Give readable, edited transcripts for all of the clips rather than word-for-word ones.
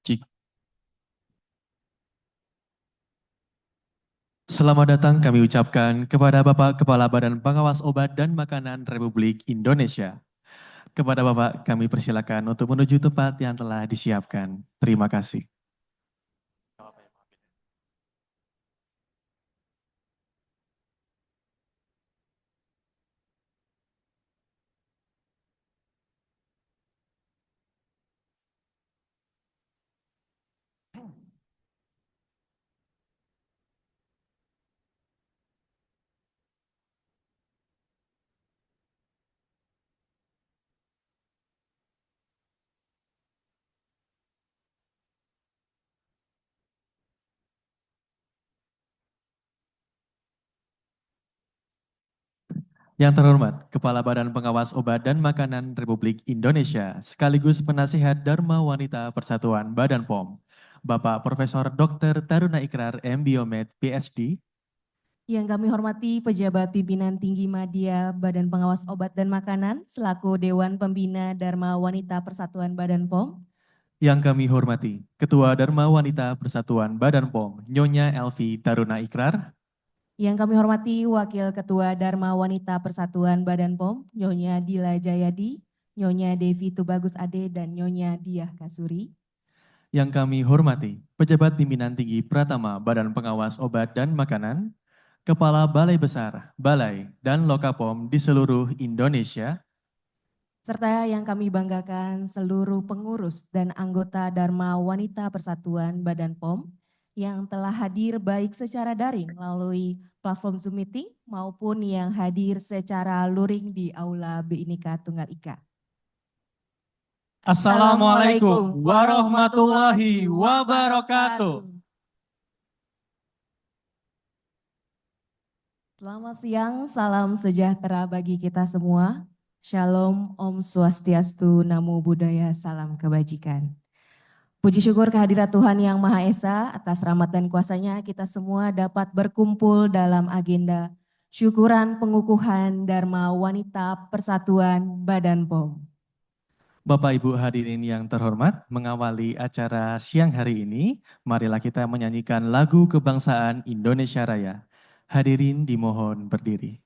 Cik. Selamat datang kami ucapkan kepada Bapak Kepala Badan Pengawas Obat dan Makanan Republik Indonesia. Kepada Bapak kami persilakan untuk menuju tempat yang telah disiapkan. Terima kasih. Yang terhormat, Kepala Badan Pengawas Obat dan Makanan Republik Indonesia, sekaligus penasihat Dharma Wanita Persatuan Badan POM, Bapak Profesor Dr. Taruna Ikrar M. Biomed, PhD, Yang kami hormati pejabat pimpinan tinggi Madya Badan Pengawas Obat dan Makanan selaku Dewan Pembina Dharma Wanita Persatuan Badan POM. yang kami hormati Ketua Dharma Wanita Persatuan Badan POM, Nyonya Elvi Taruna Ikrar, Yang kami hormati Wakil Ketua Dharma Wanita Persatuan Badan POM, Nyonya Dila Jayadi, Nyonya Devi Tubagus Ade, dan Nyonya Diah Kasuri. yang kami hormati pejabat pimpinan tinggi Pratama Badan Pengawas Obat dan Makanan, Kepala Balai Besar, Balai, dan Lokapom di seluruh Indonesia, Serta yang kami banggakan seluruh pengurus dan anggota Dharma Wanita Persatuan Badan POM yang telah hadir baik secara daring melalui platform Zoom Meeting maupun yang hadir secara luring di Aula Bhinneka Tunggal Ika. Assalamualaikum warahmatullahi wabarakatuh. Selamat siang, salam sejahtera bagi kita semua. Shalom, Om Swastiastu, Namo Buddhaya, salam kebajikan. Puji syukur kehadirat Tuhan Yang Maha Esa atas rahmat dan kuasanya kita semua dapat berkumpul dalam agenda syukuran pengukuhan Dharma Wanita Persatuan Badan POM. Bapak Ibu hadirin yang terhormat, mengawali acara siang hari ini, marilah kita menyanyikan lagu kebangsaan Indonesia Raya. Hadirin dimohon berdiri.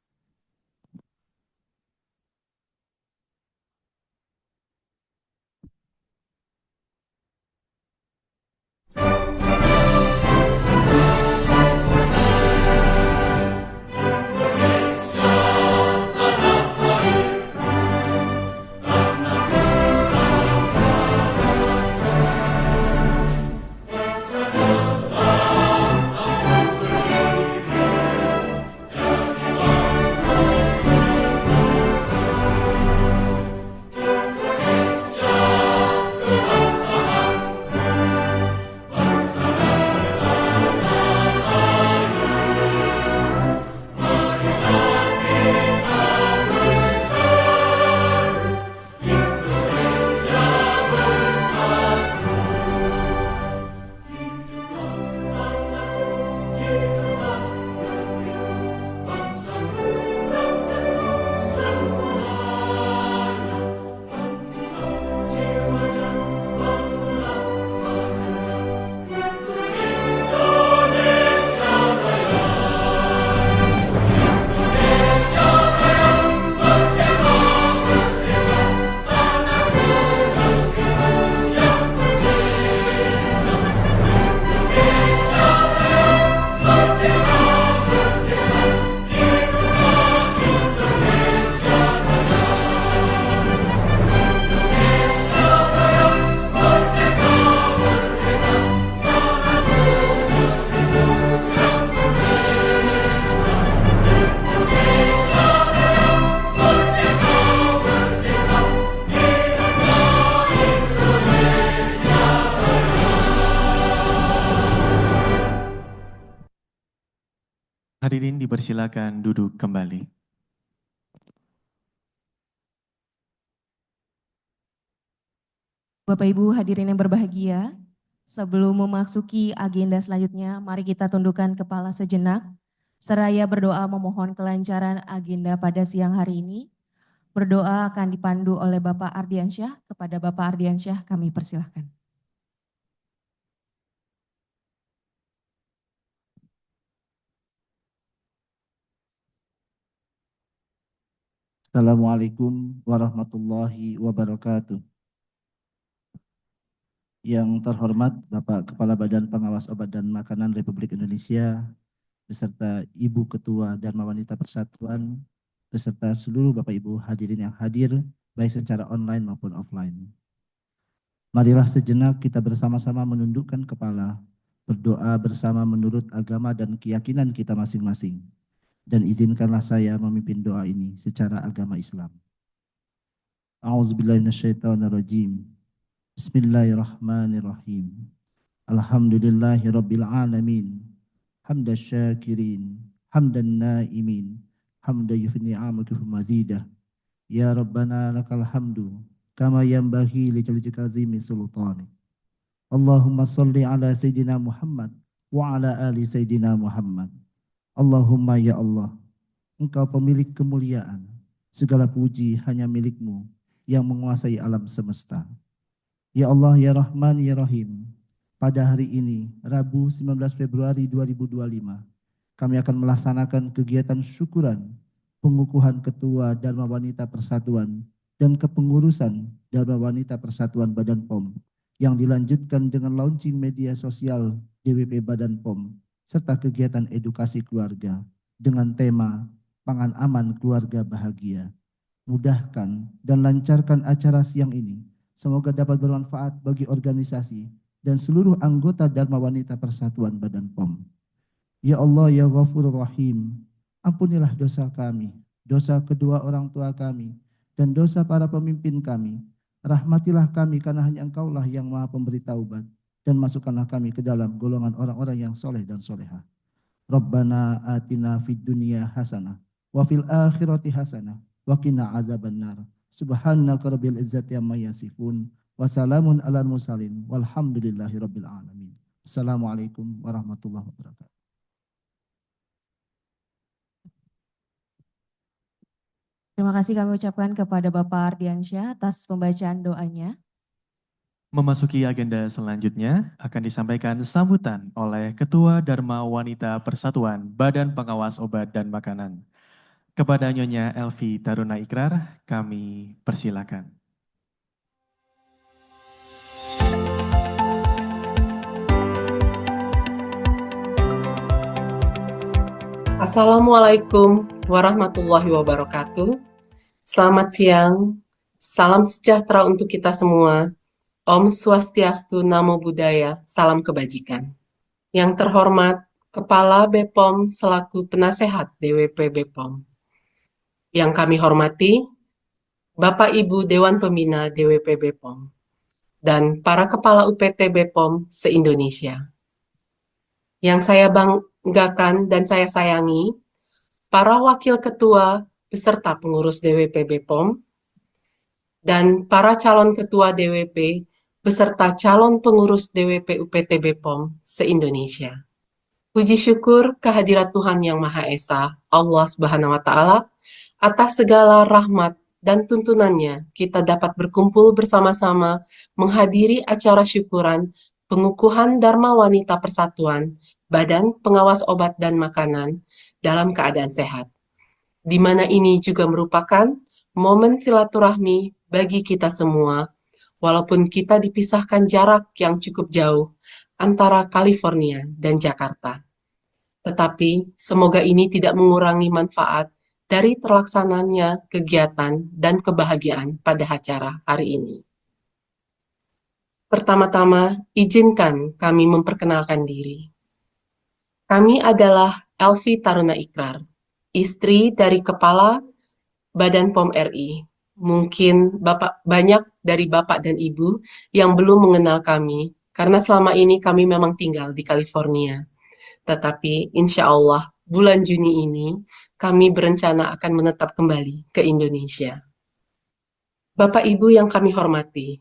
Hadirin dipersilakan duduk kembali. Bapak Ibu hadirin yang berbahagia, sebelum memasuki agenda selanjutnya, mari kita tundukkan kepala sejenak, seraya berdoa memohon kelancaran agenda pada siang hari ini. Berdoa akan dipandu oleh Bapak Ardiansyah. Kepada Bapak Ardiansyah kami persilahkan. Assalamualaikum warahmatullahi wabarakatuh. Yang terhormat Bapak Kepala Badan Pengawas Obat dan Makanan Republik Indonesia, beserta Ibu Ketua Dharma Wanita Persatuan, beserta seluruh Bapak Ibu hadirin yang hadir, baik secara online maupun offline. Marilah sejenak kita bersama-sama menundukkan kepala, berdoa bersama menurut agama dan keyakinan kita masing-masing. Dan izinkanlah saya memimpin doa ini secara agama Islam. A'udzubillahiminasyaitonirrajim. Bismillahirrahmanirrahim. Alhamdulillahirabbil alamin. Hamdan syakirin, hamdan naimin, hamdan yufni ni'amaka mazidah. Ya Rabbana lakal hamdu kama yanbaghi li jalali azimi sultanik. Allahumma salli ala sayyidina Muhammad wa ala ali sayyidina Muhammad. Allahumma ya Allah, Engkau pemilik kemuliaan, segala puji hanya milik-Mu yang menguasai alam semesta. Ya Allah, ya Rahman, ya Rahim, pada hari ini, Rabu 19 Februari 2025, kami akan melaksanakan kegiatan syukuran, pengukuhan Ketua Dharma Wanita Persatuan, dan kepengurusan Dharma Wanita Persatuan Badan POM, yang dilanjutkan dengan launching media sosial DWP Badan POM, serta kegiatan edukasi keluarga dengan tema Pangan Aman Keluarga Bahagia. Mudahkan dan lancarkan acara siang ini. Semoga dapat bermanfaat bagi organisasi dan seluruh anggota Dharma Wanita Persatuan Badan POM. Ya Allah, ya Ghafurur Rahim, ampunilah dosa kami, dosa kedua orang tua kami, dan dosa para pemimpin kami. Rahmatilah kami karena hanya Engkaulah yang Maha Pemberi taubat, dan masukkanlah kami ke dalam golongan orang-orang yang soleh dan solehah. Rabbana atina fid dunya hasanah, wa fil akhirati hasanah, wa qina azabannar. Subhanaka rabbil izzati amma yasifun, wa salamun alal mursalin, walhamdulillahi rabbil alamin. Assalamualaikum warahmatullahi wabarakatuh. Terima kasih kami ucapkan kepada Bapak Ardiansyah atas pembacaan doanya. Memasuki agenda selanjutnya akan disampaikan sambutan oleh Ketua Dharma Wanita Persatuan Badan Pengawas Obat dan Makanan. Kepada Nyonya Elvi Taruna Ikrar, kami persilakan. Assalamualaikum warahmatullahi wabarakatuh. Selamat siang, salam sejahtera untuk kita semua. Om Swastiastu, Namo Buddhaya, salam kebajikan. Yang terhormat Kepala BPOM selaku penasehat DWP BPOM. Yang kami hormati Bapak Ibu Dewan Pembina DWP BPOM dan para Kepala UPT BPOM se-Indonesia. Yang saya banggakan dan saya sayangi, para Wakil Ketua beserta pengurus DWP BPOM, dan para calon Ketua DWP beserta calon pengurus DWP UPT BPOM se-Indonesia. Puji syukur kehadirat Tuhan Yang Maha Esa, Allah Subhanahu wa Ta'ala, atas segala rahmat dan tuntunannya kita dapat berkumpul bersama-sama menghadiri acara syukuran pengukuhan Dharma Wanita Persatuan Badan Pengawas Obat dan Makanan dalam keadaan sehat, di mana ini juga merupakan momen silaturahmi bagi kita semua, walaupun kita dipisahkan jarak yang cukup jauh antara California dan Jakarta. Tetapi semoga ini tidak mengurangi manfaat dari terlaksananya kegiatan dan kebahagiaan pada acara hari ini. Pertama-tama, izinkan kami memperkenalkan diri. Kami adalah Elvi Taruna Ikrar, istri dari Kepala Badan POM RI. Mungkin banyak dari Bapak dan Ibu yang belum mengenal kami, karena selama ini kami memang tinggal di California. Tetapi insya Allah bulan Juni ini kami berencana akan menetap kembali ke Indonesia. Bapak Ibu yang kami hormati,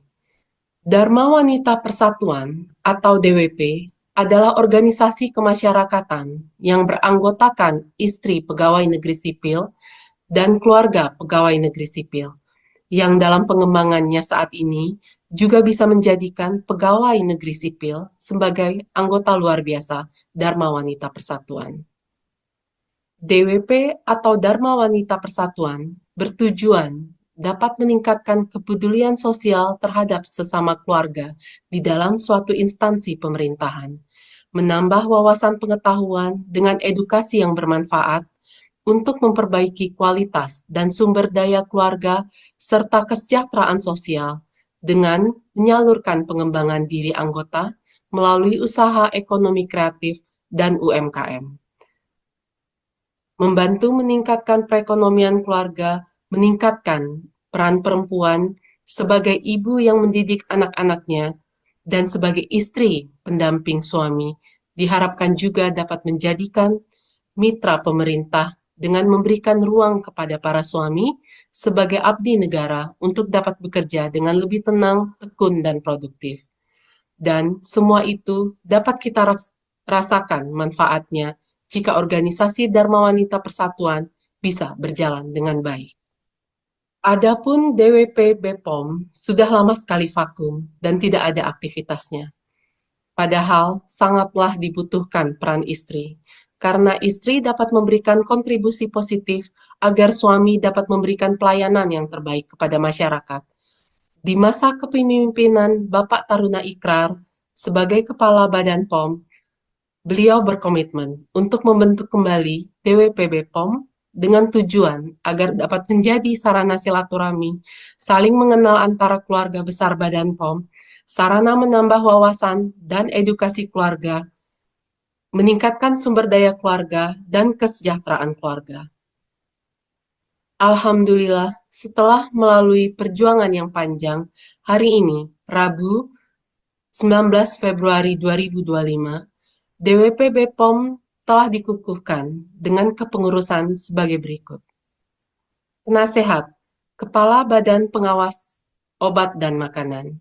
Dharma Wanita Persatuan atau DWP adalah organisasi kemasyarakatan yang beranggotakan istri pegawai negeri sipil dan keluarga pegawai negeri sipil, yang dalam pengembangannya saat ini juga bisa menjadikan pegawai negeri sipil sebagai anggota luar biasa Dharma Wanita Persatuan. DWP atau Dharma Wanita Persatuan bertujuan dapat meningkatkan kepedulian sosial terhadap sesama keluarga di dalam suatu instansi pemerintahan, menambah wawasan pengetahuan dengan edukasi yang bermanfaat untuk memperbaiki kualitas dan sumber daya keluarga serta kesejahteraan sosial dengan menyalurkan pengembangan diri anggota melalui usaha ekonomi kreatif dan UMKM. Membantu meningkatkan perekonomian keluarga, meningkatkan peran perempuan sebagai ibu yang mendidik anak-anaknya dan sebagai istri pendamping suami, diharapkan juga dapat menjadikan mitra pemerintah dengan memberikan ruang kepada para suami sebagai abdi negara untuk dapat bekerja dengan lebih tenang, tekun, dan produktif. Dan semua itu dapat kita rasakan manfaatnya jika organisasi Dharma Wanita Persatuan bisa berjalan dengan baik. Adapun DWP BPOM sudah lama sekali vakum dan tidak ada aktivitasnya. Padahal sangatlah dibutuhkan peran istri, karena istri dapat memberikan kontribusi positif agar suami dapat memberikan pelayanan yang terbaik kepada masyarakat. Di masa kepemimpinan Bapak Taruna Ikrar sebagai Kepala Badan POM, beliau berkomitmen untuk membentuk kembali DWP BPOM dengan tujuan agar dapat menjadi sarana silaturahmi, saling mengenal antara keluarga besar Badan POM, sarana menambah wawasan dan edukasi keluarga, meningkatkan sumber daya keluarga dan kesejahteraan keluarga. Alhamdulillah, setelah melalui perjuangan yang panjang, hari ini, Rabu, 19 Februari 2025, DWP BPOM telah dikukuhkan dengan kepengurusan sebagai berikut. Penasehat, Kepala Badan Pengawas Obat dan Makanan.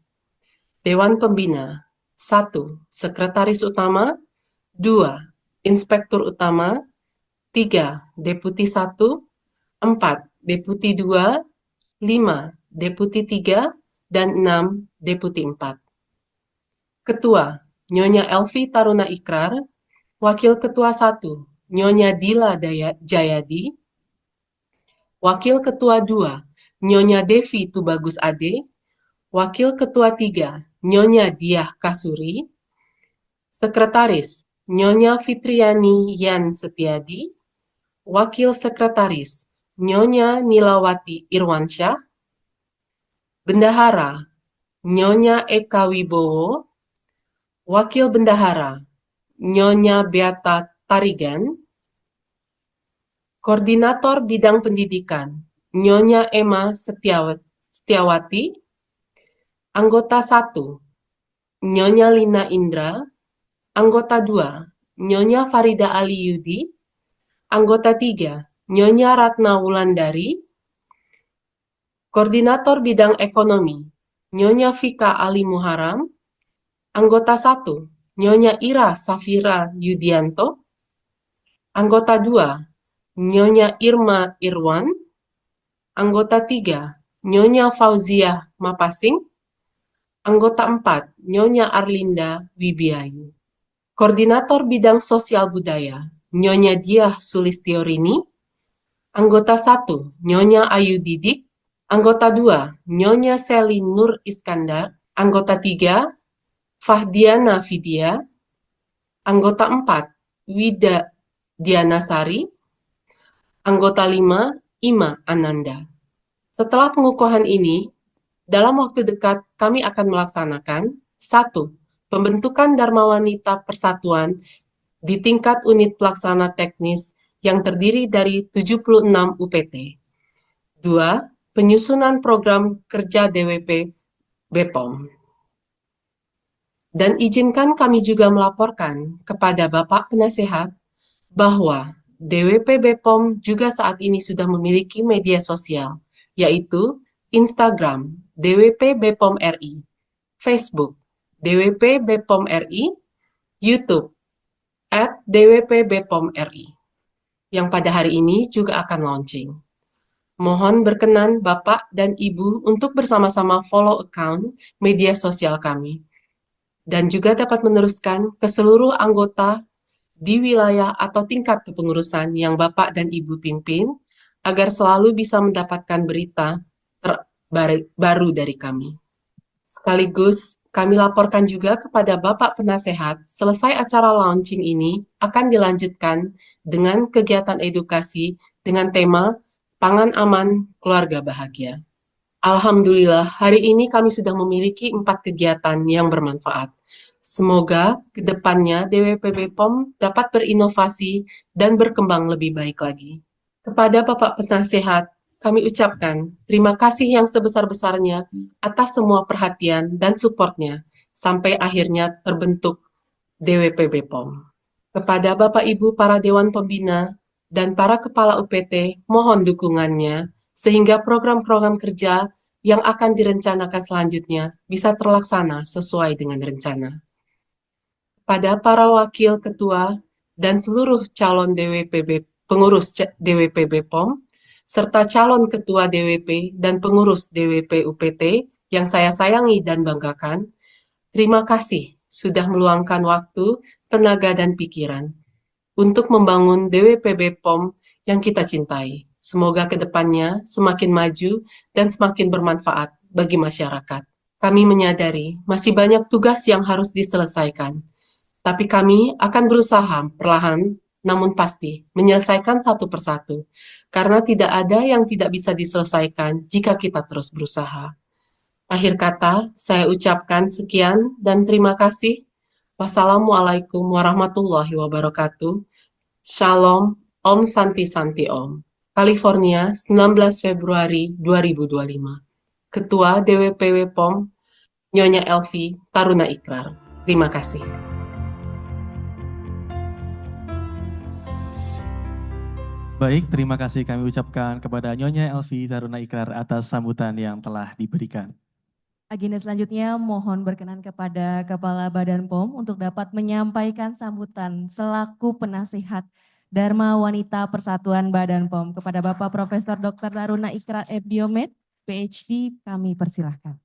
Dewan Pembina, 1. Sekretaris Utama, 2. Inspektur Utama, 3. Deputi 1, 4. Deputi 2, 5. Deputi 3, dan 6. Deputi 4. Ketua, Nyonya Elvi Taruna Ikrar, Wakil Ketua 1, Nyonya Dila Jayadi, Wakil Ketua 2, Nyonya Devi Tubagus Ade, Wakil Ketua 3, Nyonya Diah Kasuri, Sekretaris, Nyonya Fitriani Yan Setiadi, Wakil Sekretaris, Nyonya Nilawati Irwansyah, Bendahara, Nyonya Eka Wibowo, Wakil Bendahara, Nyonya Beata Tarigan, Koordinator Bidang Pendidikan, Nyonya Emma Setiawati, Anggota 1, Nyonya Lina Indra, Anggota 2, Nyonya Farida Ali Yudi, Anggota 3, Nyonya Ratna Wulandari, Koordinator Bidang Ekonomi, Nyonya Vika Ali Muharam, Anggota 1, Nyonya Ira Safira Yudianto, Anggota 2, Nyonya Irma Irwan, Anggota 3, Nyonya Fauzia Mapasing, Anggota 4, Nyonya Arlinda Wibiayu. Koordinator Bidang Sosial Budaya, Nyonya Diah Sulistiorini, Anggota 1, Nyonya Ayu Didik, Anggota 2, Nyonya Seli Nur Iskandar, Anggota 3, Fahdiana Vidya, Anggota 4, Wida Dianasari, Anggota 5, Ima Ananda. Setelah pengukuhan ini, dalam waktu dekat kami akan melaksanakan 1. Pembentukan Dharma Wanita Persatuan di tingkat unit pelaksana teknis yang terdiri dari 76 UPT. 2. Penyusunan program kerja DWP BPOM. Dan izinkan kami juga melaporkan kepada Bapak Penasehat bahwa DWP BPOM juga saat ini sudah memiliki media sosial, yaitu Instagram DWP BPOM RI, Facebook DWP BPOM RI, YouTube @DWP BPOM RI, yang pada hari ini juga akan launching. Mohon berkenan Bapak dan Ibu untuk bersama-sama follow account media sosial kami, dan juga dapat meneruskan ke seluruh anggota di wilayah atau tingkat kepengurusan yang Bapak dan Ibu pimpin, agar selalu bisa mendapatkan berita terbaru dari kami. Sekaligus kami laporkan juga kepada Bapak Penasehat, selesai acara launching ini akan dilanjutkan dengan kegiatan edukasi dengan tema Pangan Aman, Keluarga Bahagia. Alhamdulillah, hari ini kami sudah memiliki 4 kegiatan yang bermanfaat. Semoga ke depannya DWPB POM dapat berinovasi dan berkembang lebih baik lagi. Kepada Bapak Penasehat, kami ucapkan terima kasih yang sebesar-besarnya atas semua perhatian dan supportnya sampai akhirnya terbentuk DWPB POM. Kepada Bapak Ibu para Dewan Pembina dan para Kepala UPT, mohon dukungannya sehingga program-program kerja yang akan direncanakan selanjutnya bisa terlaksana sesuai dengan rencana. Pada para wakil ketua dan seluruh calon pengurus DWPB POM, serta calon ketua DWP dan pengurus DWP UPT yang saya sayangi dan banggakan, terima kasih sudah meluangkan waktu, tenaga, dan pikiran untuk membangun DWPB POM yang kita cintai. Semoga ke depannya semakin maju dan semakin bermanfaat bagi masyarakat. Kami menyadari masih banyak tugas yang harus diselesaikan, tapi kami akan berusaha perlahan namun pasti menyelesaikan satu persatu, karena tidak ada yang tidak bisa diselesaikan jika kita terus berusaha. Akhir kata, saya ucapkan sekian dan terima kasih. Wassalamualaikum warahmatullahi wabarakatuh. Shalom, Om Santi Santi Om. California, 19 Februari 2025. Ketua DWPW POM, Nyonya Elvi Taruna Ikrar. Terima kasih. Baik, terima kasih kami ucapkan kepada Nyonya Elvi Taruna Ikrar atas sambutan yang telah diberikan. Agenda selanjutnya mohon berkenan kepada Kepala Badan POM untuk dapat menyampaikan sambutan selaku penasihat Dharma Wanita Persatuan Badan POM kepada Bapak Profesor Dr. Taruna Ikrar Biomed, PhD, kami persilahkan.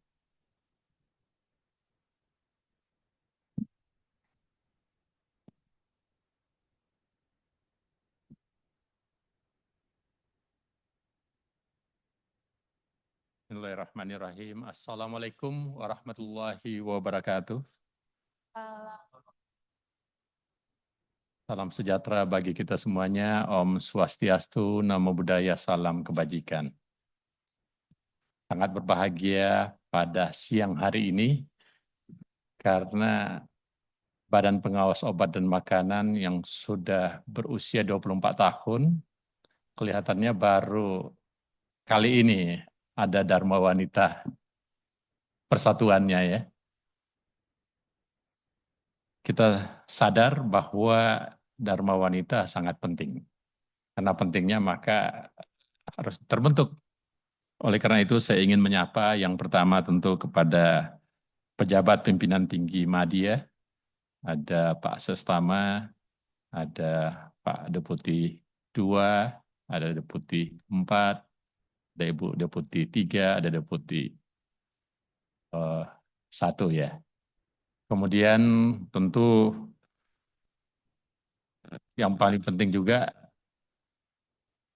Bismillahirrahmanirrahim. Assalamualaikum warahmatullahi wabarakatuh. Salam sejahtera bagi kita semuanya. Om Swastiastu, Namo Buddhaya, Salam Kebajikan. Sangat berbahagia pada siang hari ini karena Badan Pengawas Obat dan Makanan yang sudah berusia 24 tahun, kelihatannya baru kali ini ada Dharma Wanita persatuannya ya. Kita sadar bahwa Dharma Wanita sangat penting. Karena pentingnya maka harus terbentuk. Oleh karena itu saya ingin menyapa yang pertama tentu kepada pejabat pimpinan tinggi Madya, ada Pak Sestama, ada Pak Deputi 2, ada Deputi 4, ada Ibu Deputi 3, ada Deputi 1 ya. Kemudian tentu yang paling penting juga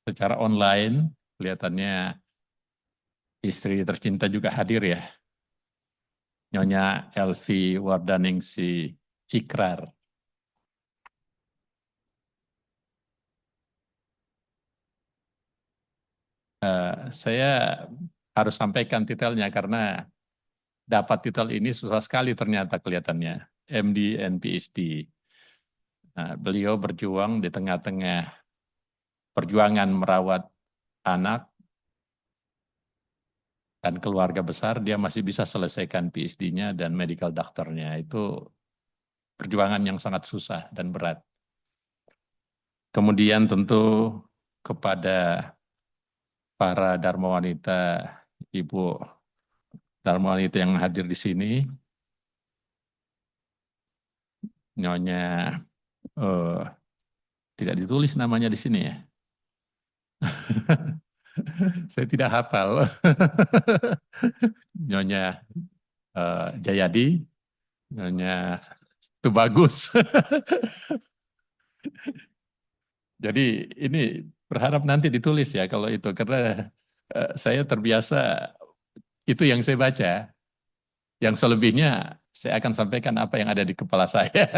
secara online kelihatannya istri tercinta juga hadir ya. Nyonya Elvi Wardaningsi Ikrar. Saya harus sampaikan titelnya karena dapat titel ini susah sekali ternyata kelihatannya. MD and PhD. Nah, beliau berjuang di tengah-tengah perjuangan merawat anak dan keluarga besar, dia masih bisa selesaikan PhD-nya dan medical doctor-nya. Itu perjuangan yang sangat susah dan berat. Kemudian tentu kepada para Dharma Wanita, Ibu Dharma Wanita yang hadir di sini, Nyonya, tidak ditulis namanya di sini ya. Saya tidak hafal. Nyonya Jayadi, Nyonya itu bagus. Jadi ini Berharap nanti ditulis ya kalau itu, karena saya terbiasa itu yang saya baca. Yang selebihnya saya akan sampaikan apa yang ada di kepala saya.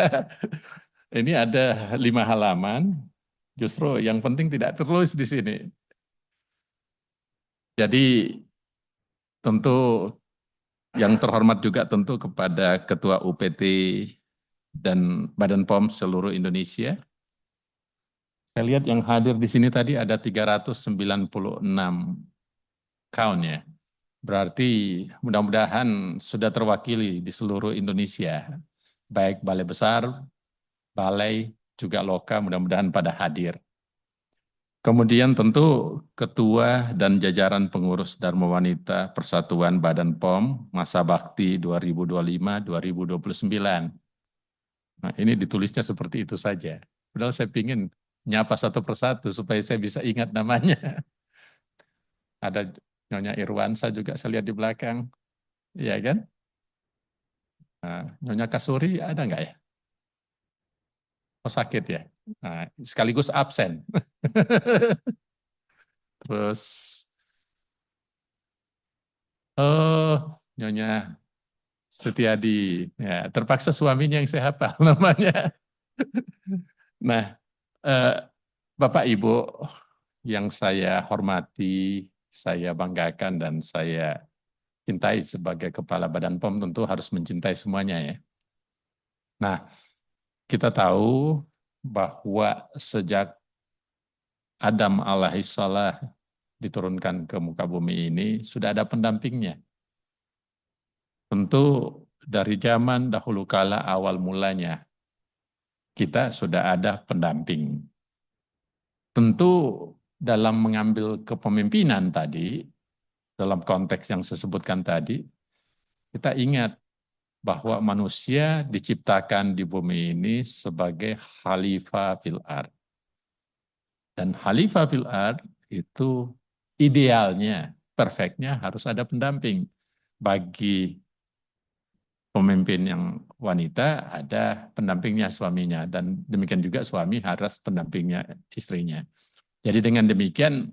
Ini ada 5 halaman, justru yang penting tidak tertulis di sini. Jadi tentu yang terhormat juga tentu kepada Ketua UPT dan Badan POM seluruh Indonesia. Saya lihat yang hadir di sini tadi ada 396 count ya. Berarti mudah-mudahan sudah terwakili di seluruh Indonesia. Baik balai besar, balai, juga loka mudah-mudahan pada hadir. Kemudian tentu Ketua dan jajaran pengurus Dharma Wanita Persatuan Badan POM masa bakti 2025-2029. Nah ini ditulisnya seperti itu saja. Padahal saya ingin nyapa satu persatu supaya saya bisa ingat namanya. Ada Nyonya Irwansa juga saya lihat di belakang. Iya kan? Nah, Nyonya Kasuri ada nggak ya? Oh sakit ya? Nah, sekaligus absen. Terus, Nyonya Setiadi, ya, terpaksa suaminya yang saya hafal namanya. Nah, Bapak Ibu yang saya hormati, saya banggakan dan saya cintai sebagai Kepala Badan POM tentu harus mencintai semuanya ya. Nah, kita tahu bahwa sejak Adam alaihissalam diturunkan ke muka bumi ini, sudah ada pendampingnya. Tentu dari zaman dahulu kala awal mulanya, kita sudah ada pendamping. Tentu dalam mengambil kepemimpinan tadi, dalam konteks yang saya sebutkan tadi, kita ingat bahwa manusia diciptakan di bumi ini sebagai khalifah fil ard. Dan khalifah fil ard itu idealnya, perfectnya harus ada pendamping. Bagi pemimpin yang wanita ada pendampingnya suaminya, dan demikian juga suami harus pendampingnya istrinya. Jadi dengan demikian,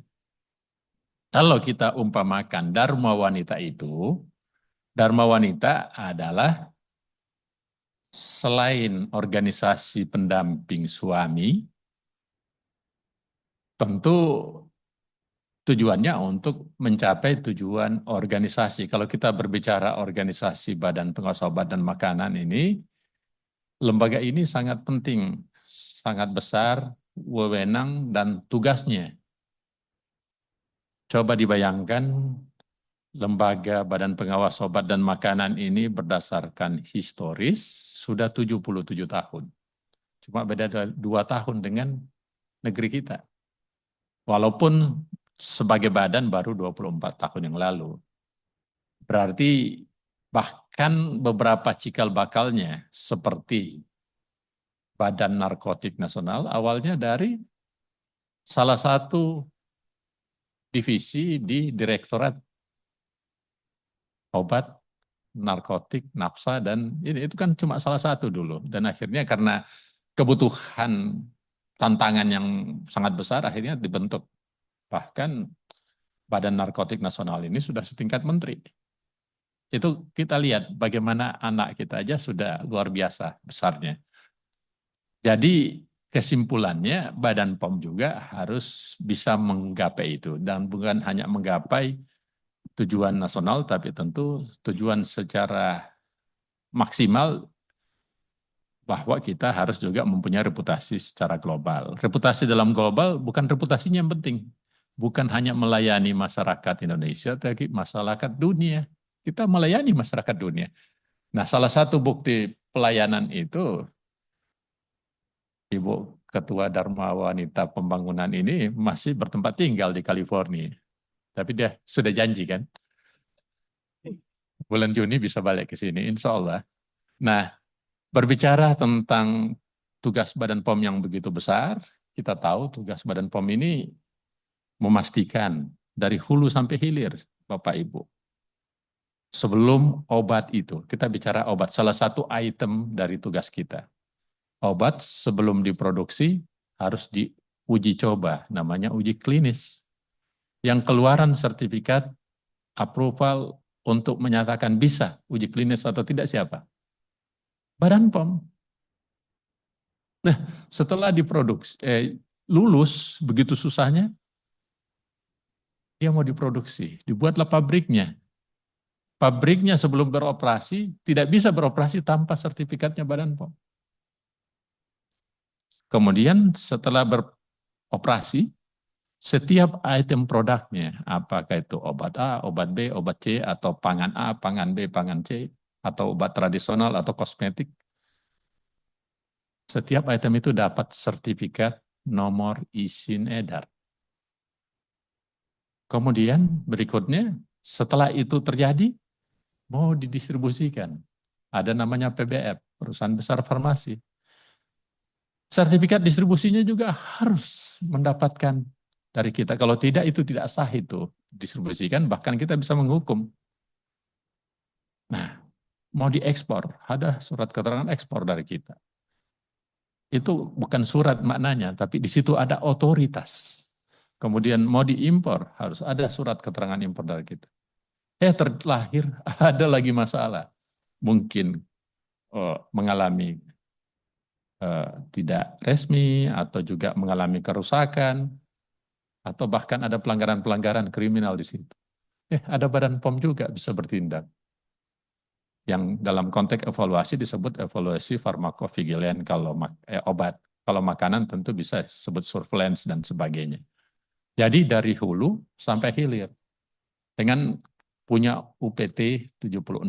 kalau kita umpamakan Dharma Wanita itu, Dharma Wanita adalah selain organisasi pendamping suami, tentu tujuannya untuk mencapai tujuan organisasi. Kalau kita berbicara organisasi Badan Pengawas Obat dan Makanan ini, lembaga ini sangat penting, sangat besar, wewenang dan tugasnya. Coba dibayangkan, lembaga Badan Pengawas Obat dan Makanan ini berdasarkan historis sudah 77 tahun. Cuma beda 2 tahun dengan negeri kita. Walaupun sebagai badan baru 24 tahun yang lalu. Berarti bahkan beberapa cikal bakalnya seperti Badan Narkotik Nasional awalnya dari salah satu divisi di Direktorat Obat, Narkotik, Napsa, dan itu kan cuma salah satu dulu. Dan akhirnya karena kebutuhan tantangan yang sangat besar akhirnya dibentuk. Bahkan Badan Narkotik Nasional ini sudah setingkat menteri. Itu kita lihat bagaimana anak kita aja sudah luar biasa besarnya. Jadi kesimpulannya Badan POM juga harus bisa menggapai itu. Dan bukan hanya menggapai tujuan nasional, tapi tentu tujuan secara maksimal bahwa kita harus juga mempunyai reputasi secara global. Reputasi dalam global bukan reputasinya yang penting. Bukan hanya melayani masyarakat Indonesia, tapi masyarakat dunia. Kita melayani masyarakat dunia. Nah, salah satu bukti pelayanan itu, Ibu Ketua Dharma Wanita Pembangunan ini masih bertempat tinggal di California. Tapi dia sudah janji kan, bulan Juni bisa balik ke sini, insya Allah. Nah, berbicara tentang tugas Badan POM yang begitu besar, kita tahu tugas Badan POM ini memastikan dari hulu sampai hilir, Bapak Ibu. Sebelum obat itu, kita bicara obat, salah satu item dari tugas kita. Obat sebelum diproduksi harus uji coba, namanya uji klinis. Yang keluaran sertifikat approval untuk menyatakan bisa uji klinis atau tidak siapa? Badan POM. Nah, setelah diproduksi, lulus begitu susahnya, dia mau diproduksi, dibuatlah pabriknya. Pabriknya sebelum beroperasi, tidak bisa beroperasi tanpa sertifikatnya Badan POM. Kemudian setelah beroperasi, setiap item produknya, apakah itu obat A, obat B, obat C, atau pangan A, pangan B, pangan C, atau obat tradisional atau kosmetik, setiap item itu dapat sertifikat nomor izin edar. Kemudian berikutnya, setelah itu terjadi, mau didistribusikan. Ada namanya PBF, Perusahaan Besar Farmasi. Sertifikat distribusinya juga harus mendapatkan dari kita. Kalau tidak, itu tidak sah itu distribusikan, bahkan kita bisa menghukum. Nah, mau diekspor, ada surat keterangan ekspor dari kita. Itu bukan surat maknanya, tapi di situ ada otoritas. Kemudian mau diimpor, harus ada surat keterangan impor dari kita. Terlahir ada lagi masalah. Mungkin mengalami tidak resmi, atau juga mengalami kerusakan, atau bahkan ada pelanggaran-pelanggaran kriminal di situ. Ada Badan POM juga bisa bertindak. Yang dalam konteks evaluasi disebut evaluasi farmakovigilan kalau obat. Kalau makanan tentu bisa disebut surveillance dan sebagainya. Jadi dari hulu sampai hilir. Dengan punya UPT 76,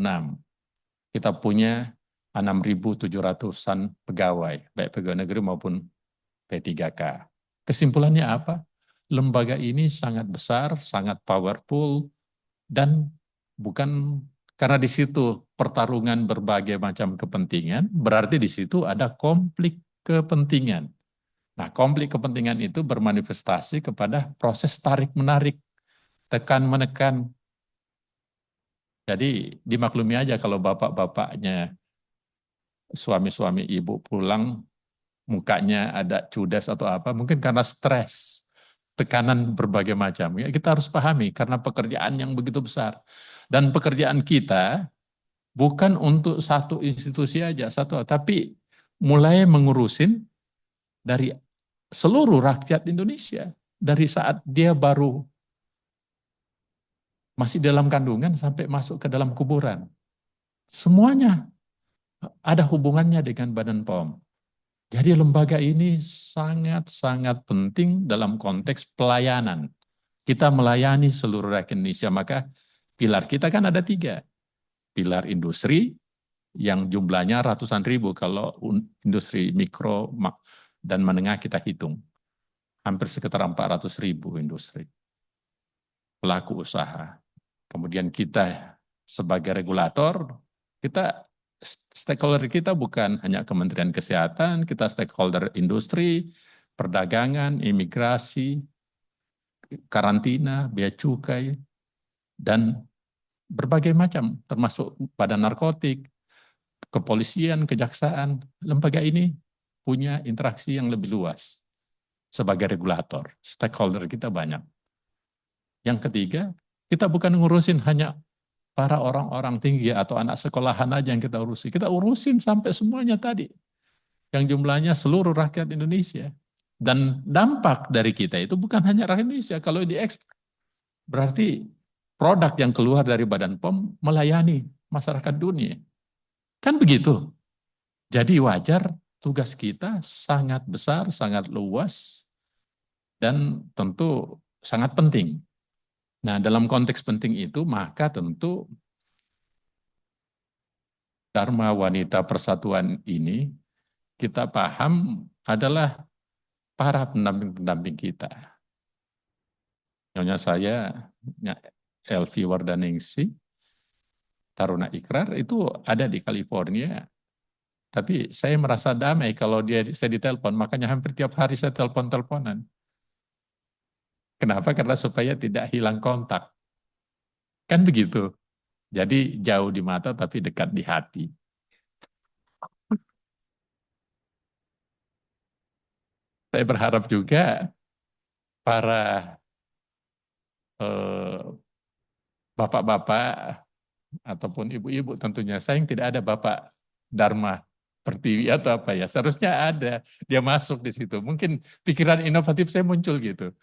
kita punya 6.700-an pegawai, baik pegawai negeri maupun P3K. Kesimpulannya apa? Lembaga ini sangat besar, sangat powerful, dan bukan karena di situ pertarungan berbagai macam kepentingan, berarti di situ ada konflik kepentingan. Nah, konflik kepentingan itu bermanifestasi kepada proses tarik-menarik, tekan-menekan. Jadi dimaklumi aja kalau bapak-bapaknya, suami-suami ibu pulang, mukanya ada cudas atau apa, mungkin karena stres, tekanan berbagai macam. Ya, kita harus pahami, karena pekerjaan yang begitu besar. Dan pekerjaan kita bukan untuk satu institusi aja, tapi mulai mengurusin dari seluruh rakyat Indonesia. Dari saat dia baru masih dalam kandungan sampai masuk ke dalam kuburan. Semuanya ada hubungannya dengan Badan POM. Jadi lembaga ini sangat-sangat penting dalam konteks pelayanan. Kita melayani seluruh rakyat Indonesia, maka pilar kita kan ada 3. Pilar industri, yang jumlahnya ratusan ribu, kalau industri mikro dan menengah kita hitung. Hampir sekitar 400.000 industri. Pelaku usaha. Kemudian kita sebagai regulator, stakeholder kita bukan hanya Kementerian Kesehatan, kita stakeholder industri, perdagangan, imigrasi, karantina, bea cukai, dan berbagai macam, termasuk Badan Narkotik, kepolisian, kejaksaan. Lembaga ini punya interaksi yang lebih luas sebagai regulator. Stakeholder kita banyak. Yang ketiga, kita bukan ngurusin hanya para orang-orang tinggi atau anak sekolahan aja yang kita urusi. Kita urusin sampai semuanya tadi. Yang jumlahnya seluruh rakyat Indonesia. Dan dampak dari kita itu bukan hanya rakyat Indonesia. Kalau diekspor, berarti produk yang keluar dari Badan POM melayani masyarakat dunia. Kan begitu. Jadi wajar tugas kita sangat besar, sangat luas, dan tentu sangat penting. Nah, dalam konteks penting itu, maka tentu Dharma Wanita Persatuan ini kita paham adalah para pendamping-pendamping kita. Nyonya saya, Elvi Wardaningsi, Taruna Ikrar, itu ada di California. Tapi saya merasa damai kalau saya ditelepon, makanya hampir tiap hari saya telepon-teleponan. Kenapa? Karena supaya tidak hilang kontak. Kan begitu. Jadi jauh di mata tapi dekat di hati. Saya berharap juga para bapak-bapak ataupun ibu-ibu tentunya, sayang tidak ada Bapak Dharma Pertiwi atau apa ya, seharusnya ada, dia masuk di situ. Mungkin pikiran inovatif saya muncul gitu.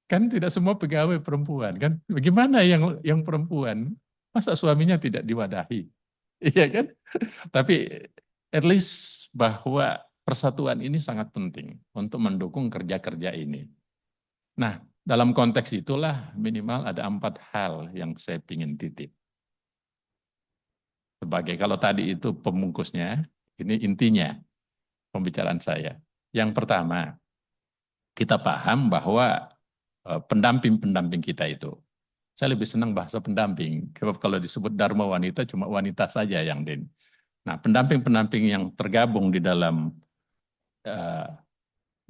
Kan tidak semua pegawai perempuan kan? Bagaimana yang perempuan? Masa suaminya tidak diwadahi? Iya kan? Tapi at least bahwa persatuan ini sangat penting untuk mendukung kerja-kerja ini. Nah, dalam konteks itulah minimal ada 4 hal yang saya ingin titip. Sebagai kalau tadi itu pemungkusnya, ini intinya pembicaraan saya. Yang pertama, kita paham bahwa pendamping-pendamping kita itu, saya lebih senang bahasa pendamping, kalau disebut Dharma Wanita cuma wanita saja yang din. Nah, pendamping-pendamping yang tergabung di dalam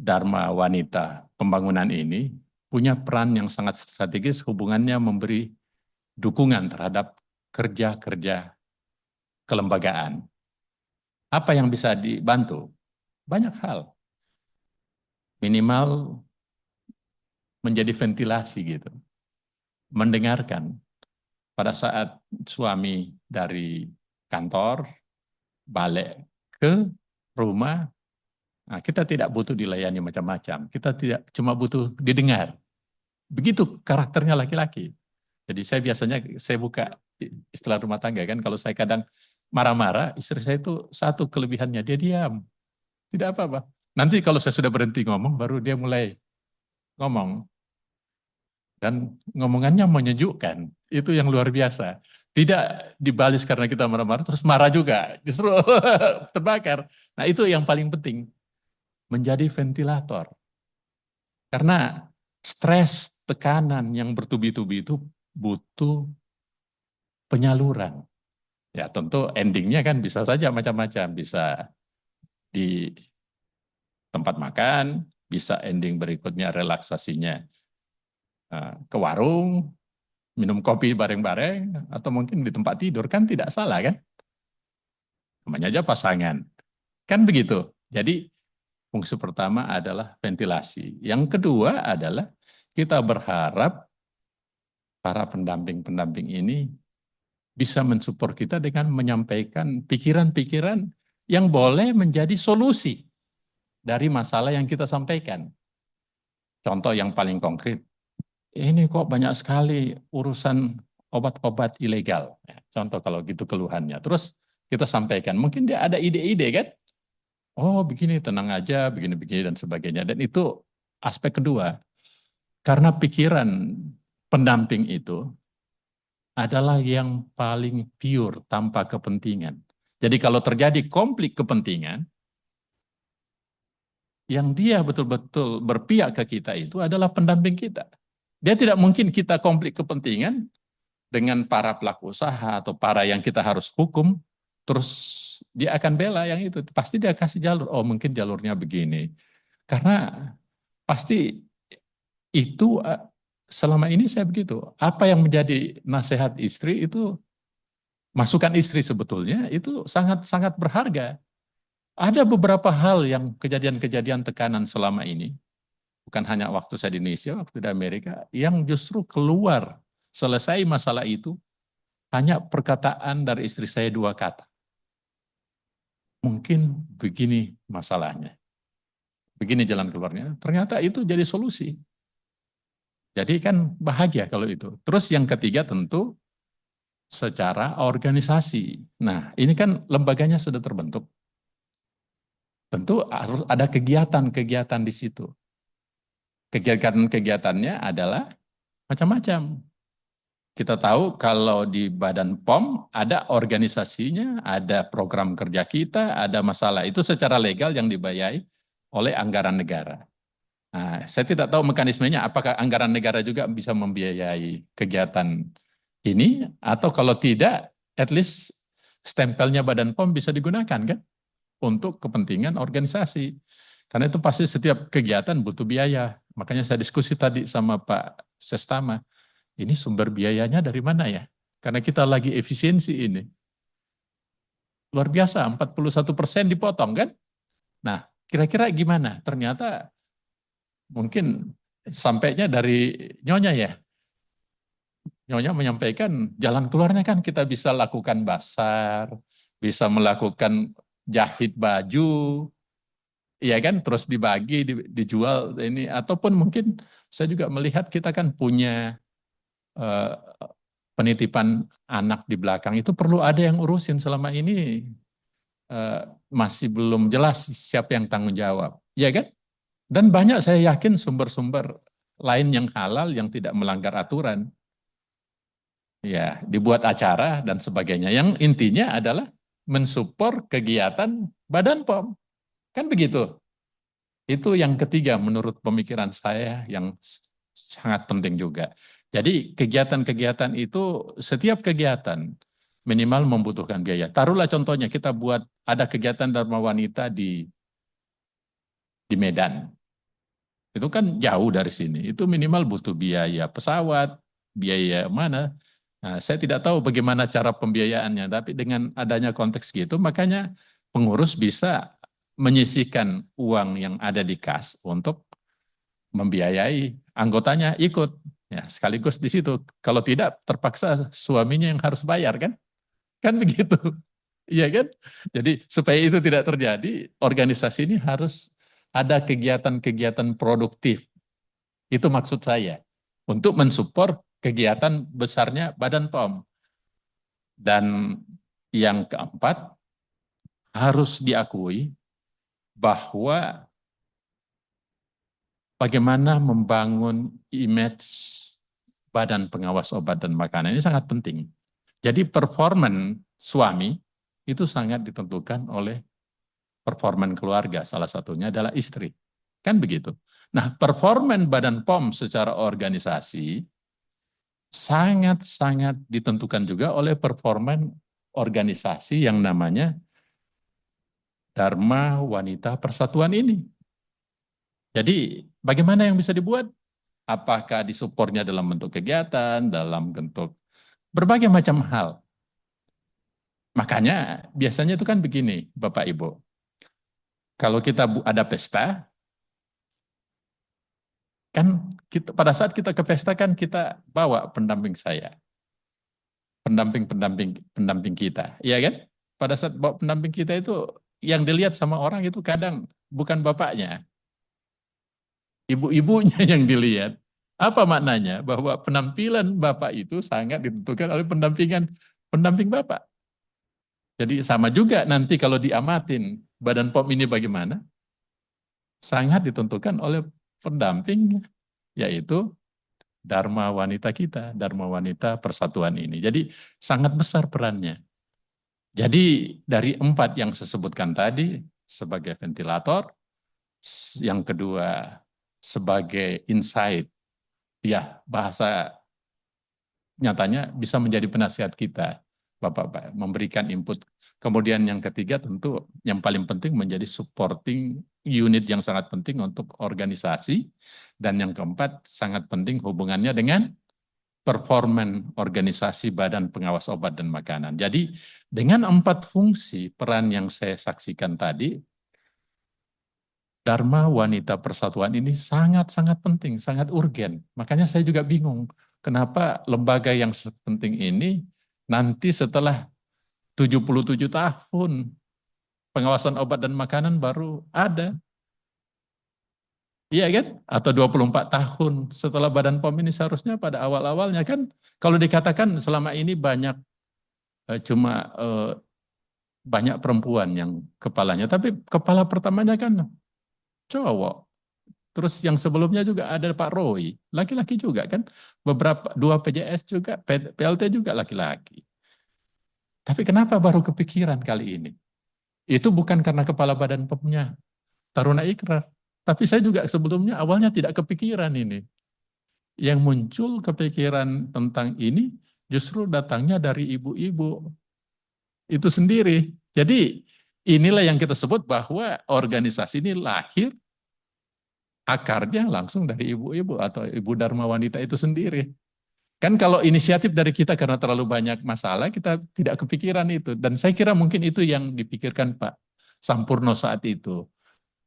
Dharma Wanita pembangunan ini punya peran yang sangat strategis, hubungannya memberi dukungan terhadap kerja-kerja kelembagaan. Apa yang bisa dibantu? Banyak hal. Minimal menjadi ventilasi gitu. Mendengarkan. Pada saat suami dari kantor balik ke rumah, nah kita tidak butuh dilayani macam-macam. Kita tidak cuma butuh didengar. Begitu karakternya laki-laki. Jadi saya buka istilah rumah tangga kan, kalau saya kadang marah-marah, istri saya itu satu kelebihannya, dia diam. Tidak apa-apa. Nanti kalau saya sudah berhenti ngomong, baru dia mulai ngomong. Dan ngomongannya menyejukkan. Itu yang luar biasa. Tidak dibalas karena kita marah-marah, terus marah juga. Justru terbakar. Nah itu yang paling penting. Menjadi ventilator. Karena stres, tekanan yang bertubi-tubi itu butuh penyaluran. Ya tentu endingnya kan bisa saja macam-macam. Bisa di tempat makan, bisa ending berikutnya relaksasinya ke warung, minum kopi bareng-bareng, atau mungkin di tempat tidur, kan tidak salah kan? Namanya aja pasangan. Kan begitu. Jadi fungsi pertama adalah ventilasi. Yang kedua adalah kita berharap para pendamping-pendamping ini bisa mensupport kita dengan menyampaikan pikiran-pikiran yang boleh menjadi solusi dari masalah yang kita sampaikan. Contoh yang paling konkret, ini kok banyak sekali urusan obat-obat ilegal. Contoh kalau gitu keluhannya. Terus kita sampaikan, mungkin dia ada ide-ide kan? Oh begini, tenang aja, begini-begini dan sebagainya. Dan itu aspek kedua. Karena pikiran pendamping itu adalah yang paling pure, tanpa kepentingan. Jadi kalau terjadi konflik kepentingan, yang dia betul-betul berpihak ke kita itu adalah pendamping kita. Dia tidak mungkin kita konflik kepentingan dengan para pelaku usaha atau para yang kita harus hukum, terus dia akan bela yang itu. Pasti dia kasih jalur, oh mungkin jalurnya begini. Karena pasti itu selama ini saya begitu. Apa yang menjadi nasihat istri itu, masukan istri sebetulnya itu sangat-sangat berharga. Ada beberapa hal yang kejadian-kejadian tekanan selama ini, bukan hanya waktu saya di Indonesia, waktu di Amerika, yang justru keluar selesai masalah itu hanya perkataan dari istri saya 2 kata. Mungkin begini masalahnya. Begini jalan keluarnya. Ternyata itu jadi solusi. Jadi kan bahagia kalau itu. Terus yang ketiga tentu secara organisasi. Nah ini kan lembaganya sudah terbentuk. Tentu harus ada kegiatan-kegiatan di situ. Kegiatan-kegiatannya adalah macam-macam. Kita tahu kalau di Badan POM ada organisasinya, ada program kerja kita, ada masalah. Itu secara legal yang dibiayai oleh anggaran negara. Nah, saya tidak tahu mekanismenya, apakah anggaran negara juga bisa membiayai kegiatan ini, atau kalau tidak, at least stempelnya Badan POM bisa digunakan kan? Untuk kepentingan organisasi. Karena itu pasti setiap kegiatan butuh biaya. Makanya saya diskusi tadi sama Pak Sestama. Ini sumber biayanya dari mana ya? Karena kita lagi efisiensi ini. Luar biasa, 41% dipotong kan? Nah, kira-kira gimana? Ternyata mungkin sampainya dari Nyonya ya. Nyonya menyampaikan jalan keluarnya kan kita bisa lakukan basar, bisa melakukan jahit baju, iya kan, terus dibagi, dijual ini, ataupun mungkin saya juga melihat kita kan punya penitipan anak di belakang, itu perlu ada yang urusin. Selama ini masih belum jelas siapa yang tanggung jawab, ya kan? Dan banyak saya yakin sumber-sumber lain yang halal yang tidak melanggar aturan. Ya, dibuat acara dan sebagainya. Yang intinya adalah mensupport kegiatan Badan POM. Kan begitu. Itu yang ketiga menurut pemikiran saya yang sangat penting juga. Jadi kegiatan-kegiatan itu, setiap kegiatan minimal membutuhkan biaya. Taruhlah contohnya kita buat ada kegiatan Dharma Wanita di Medan. Itu kan jauh dari sini. Itu minimal butuh biaya pesawat, biaya mana. Nah, saya tidak tahu bagaimana cara pembiayaannya, tapi dengan adanya konteks gitu, makanya pengurus bisa menyisihkan uang yang ada di kas untuk membiayai anggotanya ikut. Ya, sekaligus di situ. Kalau tidak, terpaksa suaminya yang harus bayar, kan? Kan begitu. Iya kan? Jadi supaya itu tidak terjadi, organisasi ini harus ada kegiatan-kegiatan produktif. Itu maksud saya. Untuk mensupport kegiatan besarnya Badan POM. Dan yang keempat, harus diakui bahwa bagaimana membangun image Badan Pengawas Obat dan Makanan ini sangat penting. Jadi performan suami itu sangat ditentukan oleh performan keluarga, salah satunya adalah istri. Kan begitu. Nah, performan Badan POM secara organisasi sangat-sangat ditentukan juga oleh performan organisasi yang namanya Dharma Wanita Persatuan ini. Jadi, bagaimana yang bisa dibuat? Apakah disupportnya dalam bentuk kegiatan, dalam bentuk berbagai macam hal. Makanya biasanya itu kan begini, Bapak Ibu. Kalau kita ada pesta, kan kita, pada saat kita ke pesta kan kita bawa pendamping saya. Pendamping kita, iya kan? Pada saat bawa pendamping kita itu yang dilihat sama orang itu kadang bukan bapaknya. Ibu-ibunya yang dilihat. Apa maknanya? Bahwa penampilan bapak itu sangat ditentukan oleh pendamping bapak. Jadi sama juga nanti kalau diamatin Badan POM ini bagaimana? Sangat ditentukan oleh pendamping, yaitu Dharma Wanita kita, Dharma Wanita Persatuan ini. Jadi sangat besar perannya. Jadi dari 4 yang saya sebutkan tadi sebagai ventilator, yang kedua sebagai insight, ya bahasa nyatanya bisa menjadi penasihat kita, Bapak-Bapak, memberikan input. Kemudian yang ketiga tentu yang paling penting menjadi supporting unit yang sangat penting untuk organisasi. Dan yang keempat sangat penting hubungannya dengan performan organisasi Badan Pengawas Obat dan Makanan. Jadi dengan 4 fungsi peran yang saya saksikan tadi, Dharma Wanita Persatuan ini sangat-sangat penting, sangat urgen. Makanya saya juga bingung, kenapa lembaga yang sepenting ini nanti setelah 77 tahun pengawasan obat dan makanan baru ada. Iya kan? Atau 24 tahun setelah Badan POM ini seharusnya pada awal-awalnya kan. Kalau dikatakan selama ini banyak banyak perempuan yang kepalanya. Tapi kepala pertamanya kan cowok. Terus yang sebelumnya juga ada Pak Roy, laki-laki juga kan. Beberapa 2 PJS juga, PLT juga laki-laki. Tapi kenapa baru kepikiran kali ini? Itu bukan karena kepala Badan POM-nya Taruna Ikrar. Tapi saya juga sebelumnya awalnya tidak kepikiran ini. Yang muncul kepikiran tentang ini justru datangnya dari ibu-ibu itu sendiri. Jadi inilah yang kita sebut bahwa organisasi ini lahir akarnya langsung dari ibu-ibu atau ibu Dharma Wanita itu sendiri. Kan kalau inisiatif dari kita karena terlalu banyak masalah, kita tidak kepikiran itu. Dan saya kira mungkin itu yang dipikirkan Pak Sampurno saat itu.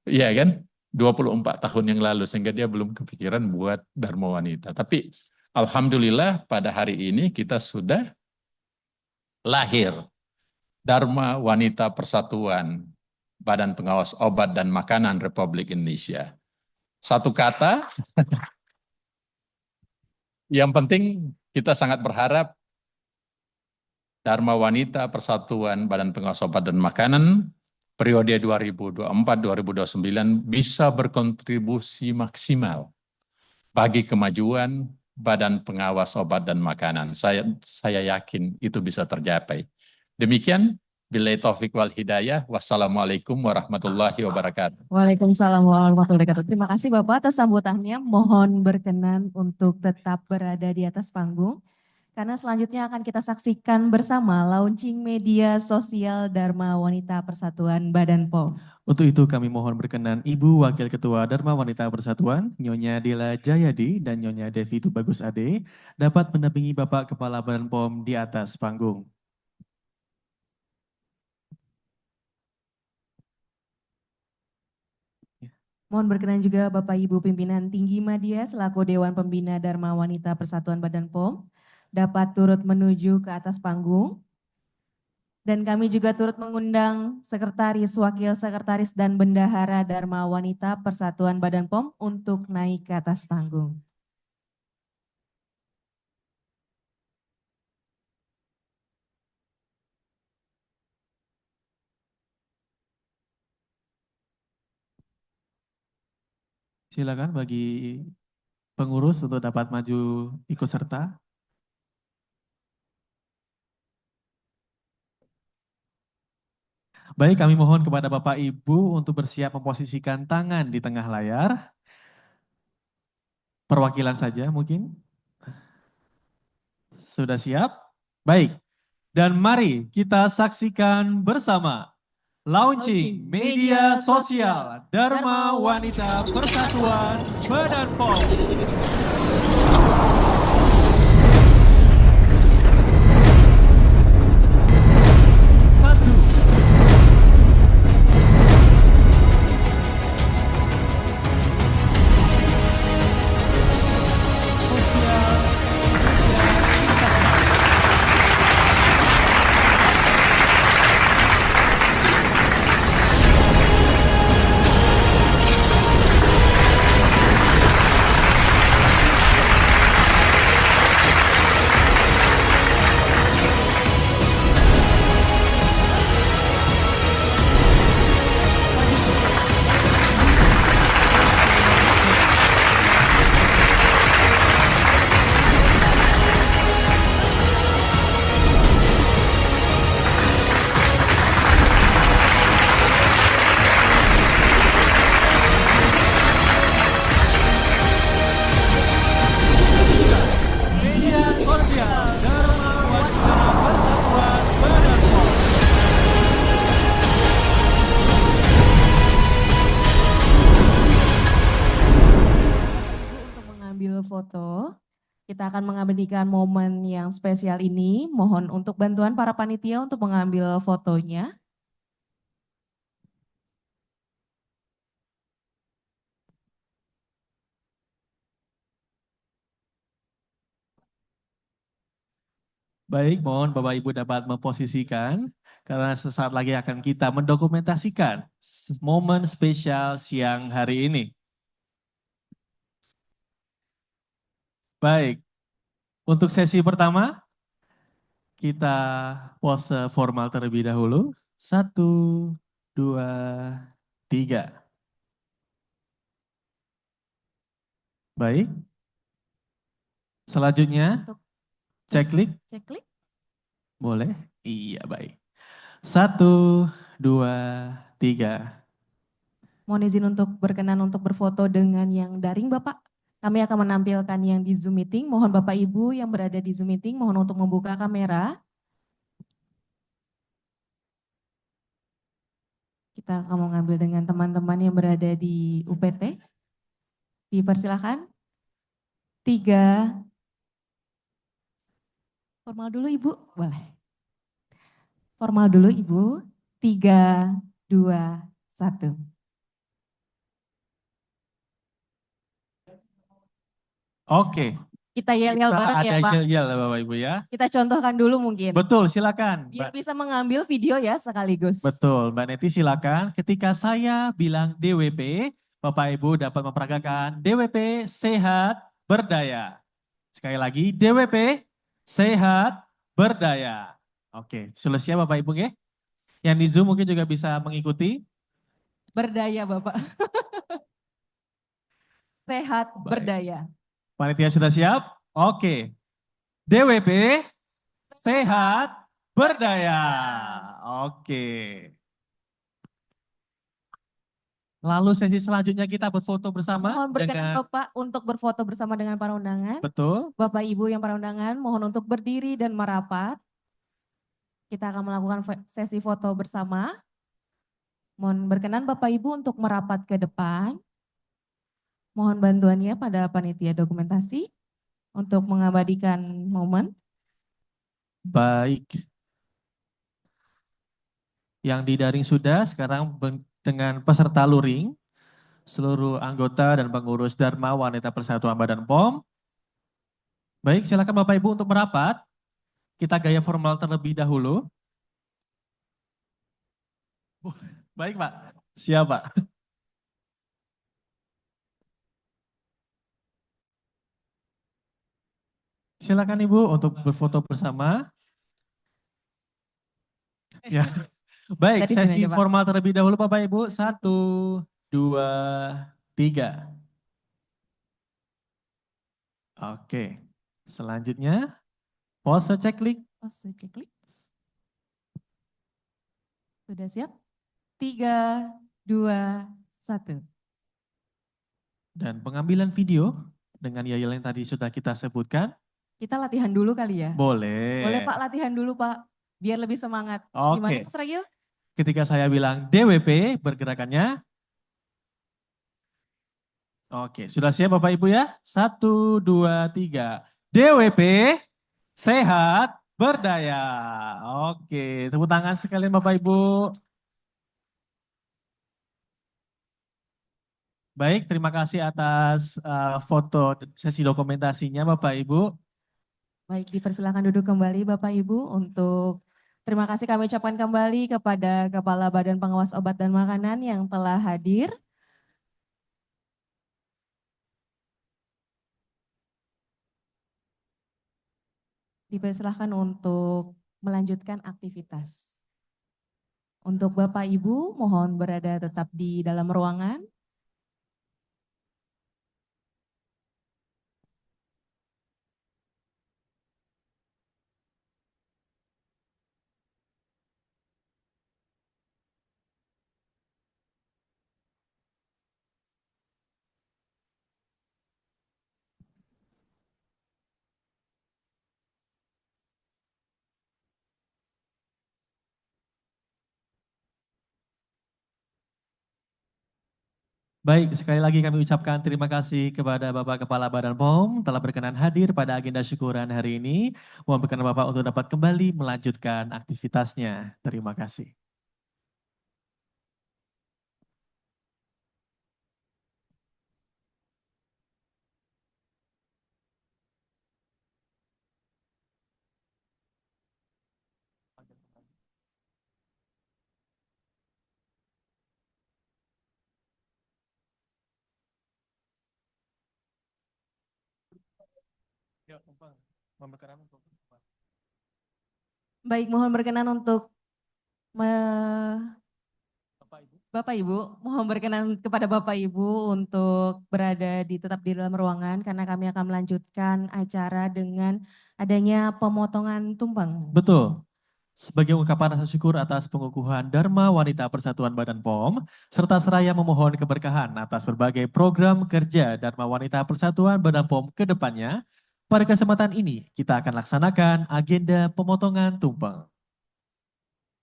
Iya kan? 24 tahun yang lalu, sehingga dia belum kepikiran buat Dharma Wanita. Tapi alhamdulillah pada hari ini kita sudah lahir Dharma Wanita Persatuan Badan Pengawas Obat dan Makanan Republik Indonesia. Satu kata, yang penting kita sangat berharap Dharma Wanita Persatuan Badan Pengawas Obat dan Makanan periode 2024-2029 bisa berkontribusi maksimal bagi kemajuan Badan Pengawas Obat dan Makanan. Saya yakin itu bisa tercapai. Demikian, billahi taufik wal hidayah. Wassalamualaikum warahmatullahi wabarakatuh. Waalaikumsalam warahmatullahi wabarakatuh. Terima kasih Bapak atas sambutannya. Mohon berkenan untuk tetap berada di atas panggung. Karena selanjutnya akan kita saksikan bersama launching media sosial Dharma Wanita Persatuan Badan POM. Untuk itu kami mohon berkenan Ibu Wakil Ketua Dharma Wanita Persatuan, Nyonya Dila Jayadi dan Nyonya Devi Tubagus Ade dapat mendampingi Bapak Kepala Badan POM di atas panggung. Mohon berkenan juga Bapak Ibu Pimpinan Tinggi Madya selaku Dewan Pembina Dharma Wanita Persatuan Badan POM dapat turut menuju ke atas panggung. Dan kami juga turut mengundang Sekretaris, Wakil Sekretaris dan Bendahara Dharma Wanita Persatuan Badan POM untuk naik ke atas panggung. Silakan bagi pengurus untuk dapat maju ikut serta. Baik, kami mohon kepada Bapak Ibu untuk bersiap memposisikan tangan di tengah layar. Perwakilan saja mungkin. Sudah siap? Baik. Dan mari kita saksikan bersama launching media sosial Dharma Wanita Persatuan Badan POM. Foto. Kita akan mengabadikan momen yang spesial ini. Mohon untuk bantuan para panitia untuk mengambil fotonya. Baik, mohon Bapak Ibu dapat memposisikan karena sesaat lagi akan kita mendokumentasikan momen spesial siang hari ini. Baik, untuk sesi pertama kita pose formal terlebih dahulu. 1, 2, 3. Baik. Selanjutnya ceklik. Ceklik. Boleh? Iya, baik. 1, 2, 3. Mohon izin untuk berkenan untuk berfoto dengan yang daring Bapak. Kami akan menampilkan yang di Zoom meeting. Mohon Bapak Ibu yang berada di Zoom meeting mohon untuk membuka kamera. Kita akan mengambil dengan teman-teman yang berada di UPT. Dipersilakan. 3. Formal dulu Ibu, boleh. Formal dulu Ibu. 3, 2, 1. Oke, Kita yel-yel kita bareng ya ada Pak. yel-yel Bapak Ibu ya. Kita contohkan dulu mungkin. Betul, silakan. Biar bisa mengambil video ya sekaligus. Betul, Mbak Neti silakan. Ketika saya bilang DWP, Bapak Ibu dapat memperagakan DWP sehat berdaya. Sekali lagi, DWP sehat berdaya. Oke, sudah siap Bapak Ibu ya? Yang di Zoom mungkin juga bisa mengikuti. Berdaya Bapak. Sehat Baik. berdaya. Panitia sudah siap? Oke. DWP sehat berdaya. Oke. Lalu sesi selanjutnya kita berfoto bersama Mohon berkenan dengan Bapak untuk berfoto bersama dengan para undangan. betul. Bapak Ibu yang para undangan mohon untuk berdiri dan merapat. Kita akan melakukan sesi foto bersama. Mohon berkenan Bapak Ibu untuk merapat ke depan. Mohon bantuannya pada panitia dokumentasi untuk mengabadikan momen. Baik. Yang di daring sudah, sekarang dengan peserta luring, seluruh anggota dan pengurus Dharma Wanita Persatuan Badan POM. Baik, silakan Bapak Ibu untuk merapat. Kita gaya formal terlebih dahulu. Baik Pak, siap Pak. Silakan Ibu untuk berfoto bersama. Ya, baik, Tadi sini sesi aja, Pak. formal terlebih dahulu Bapak Ibu. 1, 2, 3. Oke, selanjutnya pose ceklik. Pose ceklik. Sudah siap? 3, 2, 1. Dan pengambilan video dengan yel yang tadi sudah kita sebutkan. Kita latihan dulu kali ya? Boleh. Boleh Pak, latihan dulu Pak. Biar lebih semangat. Oke. Gimana Mas Ragil? Ketika saya bilang DWP bergerakannya. Oke, sudah siap Bapak Ibu ya? 1, 2, 3. DWP sehat berdaya. Oke, tepuk tangan sekalian Bapak Ibu. Baik, terima kasih atas foto sesi dokumentasinya Bapak Ibu. Baik, dipersilakan duduk kembali Bapak Ibu untuk terima kasih kami ucapkan kembali kepada Kepala Badan Pengawas Obat dan Makanan yang telah hadir. Dipersilahkan untuk melanjutkan aktivitas. Untuk Bapak Ibu mohon berada tetap di dalam ruangan. Baik, sekali lagi kami ucapkan terima kasih kepada Bapak Kepala Badan POM telah berkenan hadir pada agenda syukuran hari ini. Mohon berkenan Bapak untuk dapat kembali melanjutkan aktivitasnya. Terima kasih. Baik, mohon berkenan untuk Bapak Ibu, mohon berkenan kepada Bapak Ibu untuk berada tetap di dalam ruangan karena kami akan melanjutkan acara dengan adanya pemotongan tumpeng. Betul. Sebagai ungkapan rasa syukur atas pengukuhan Dharma Wanita Persatuan Badan POM, serta seraya memohon keberkahan atas berbagai program kerja Dharma Wanita Persatuan Badan POM ke depannya, pada kesempatan ini kita akan laksanakan agenda pemotongan tumpeng.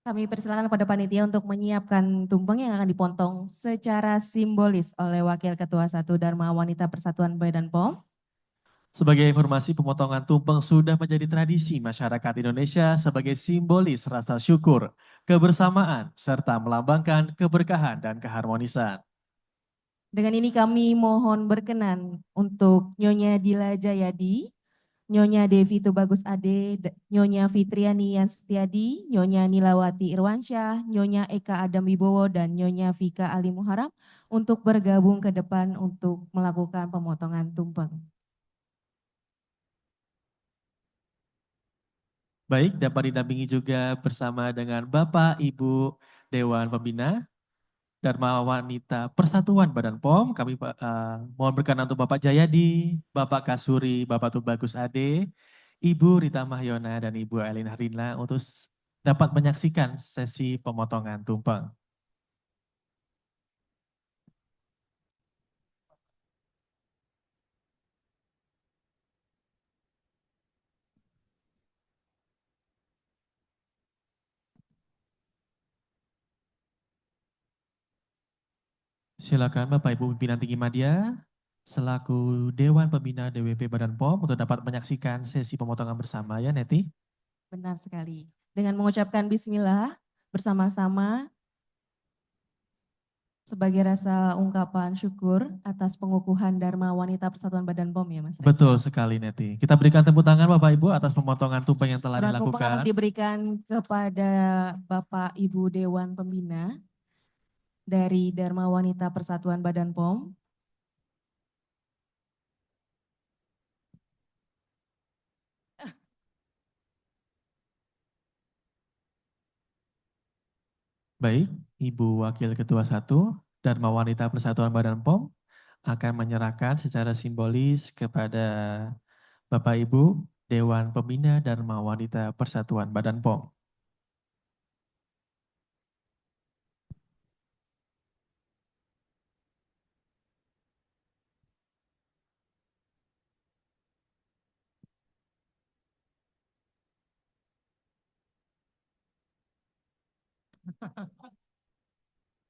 Kami persilakan kepada panitia untuk menyiapkan tumpeng yang akan dipotong secara simbolis oleh Wakil Ketua 1 Dharma Wanita Persatuan Badan POM. Sebagai informasi, pemotongan tumpeng sudah menjadi tradisi masyarakat Indonesia sebagai simbolis rasa syukur, kebersamaan, serta melambangkan keberkahan dan keharmonisan. Dengan ini kami mohon berkenan untuk Nyonya Dila Jayadi, Nyonya Devi Tubagus Ade, Nyonya Fitriani Yastiadi, Nyonya Nilawati Irwansyah, Nyonya Eka Adam Wibowo, dan Nyonya Vika Ali Muharam untuk bergabung ke depan untuk melakukan pemotongan tumpeng. Baik, dapat didampingi juga bersama dengan Bapak Ibu Dewan Pembina Dharma Wanita Persatuan Badan POM. Kami mohon berkenan untuk Bapak Jayadi, Bapak Kasuri, Bapak Tubagus Ade, Ibu Rita Mahyona, dan Ibu Elina Rinla untuk dapat menyaksikan sesi pemotongan tumpeng. Silakan Bapak Ibu pimpinan tinggi media selaku Dewan Pembina DWP Badan POM untuk dapat menyaksikan sesi pemotongan bersama ya Neti. Benar sekali. Dengan mengucapkan bismillah bersama-sama sebagai rasa ungkapan syukur atas pengukuhan Dharma Wanita Persatuan Badan POM ya Mas Rey. Betul sekali Neti. Kita berikan tepuk tangan Bapak Ibu atas pemotongan tumpeng yang telah Surat tumpeng akan dilakukan. diberikan kepada Bapak Ibu Dewan Pembina dari Dharma Wanita Persatuan Badan POM. Baik, Ibu Wakil Ketua 1 Dharma Wanita Persatuan Badan POM akan menyerahkan secara simbolis kepada Bapak Ibu Dewan Pembina Dharma Wanita Persatuan Badan POM.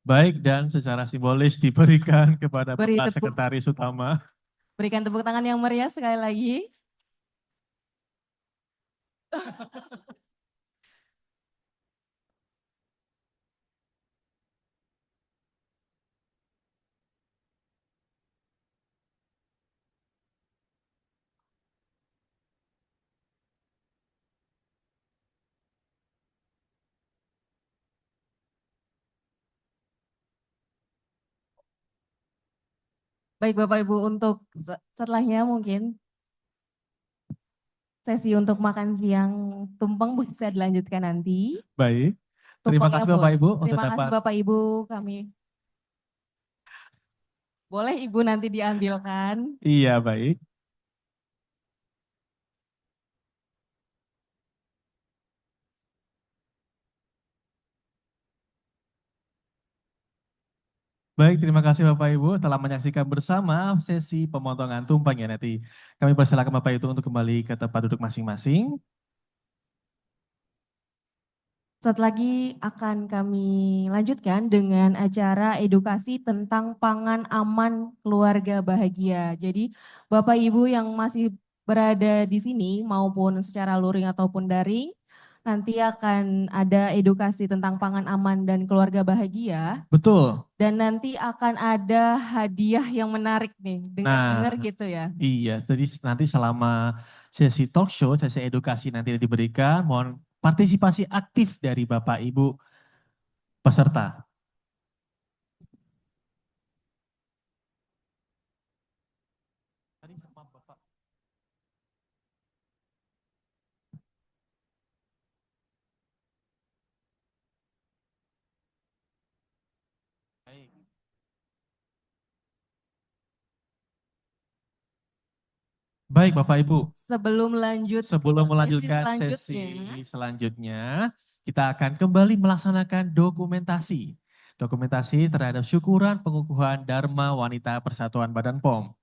Baik, dan secara simbolis diberikan kepada Bapak Sekretaris Utama. Berikan tepuk tangan yang meriah sekali lagi. Baik Bapak Ibu, untuk setelahnya mungkin sesi untuk makan siang tumpeng bisa dilanjutkan nanti. Baik, terima kasih Bapak Ibu untuk Terima kasih dapat. Bapak Ibu, kami. Boleh Ibu nanti diambilkan. Iya, baik. Baik, terima kasih Bapak Ibu telah menyaksikan bersama sesi pemotongan tumpeng ya nanti. Kami persilakan Bapak Ibu untuk kembali ke tempat duduk masing-masing. Setelah lagi akan kami lanjutkan dengan acara edukasi tentang pangan aman keluarga bahagia. Jadi Bapak Ibu yang masih berada di sini maupun secara luring ataupun daring, nanti akan ada edukasi tentang pangan aman dan keluarga bahagia. Betul. Dan nanti akan ada hadiah yang menarik nih, dengar-dengar gitu ya. Iya, jadi nanti selama sesi talk show, sesi edukasi nanti diberikan, mohon partisipasi aktif dari Bapak Ibu peserta. Baik Bapak Ibu. Sebelum melanjutkan sesi selanjutnya, kita akan kembali melaksanakan dokumentasi. Dokumentasi terhadap syukuran pengukuhan Dharma Wanita Persatuan Badan POM.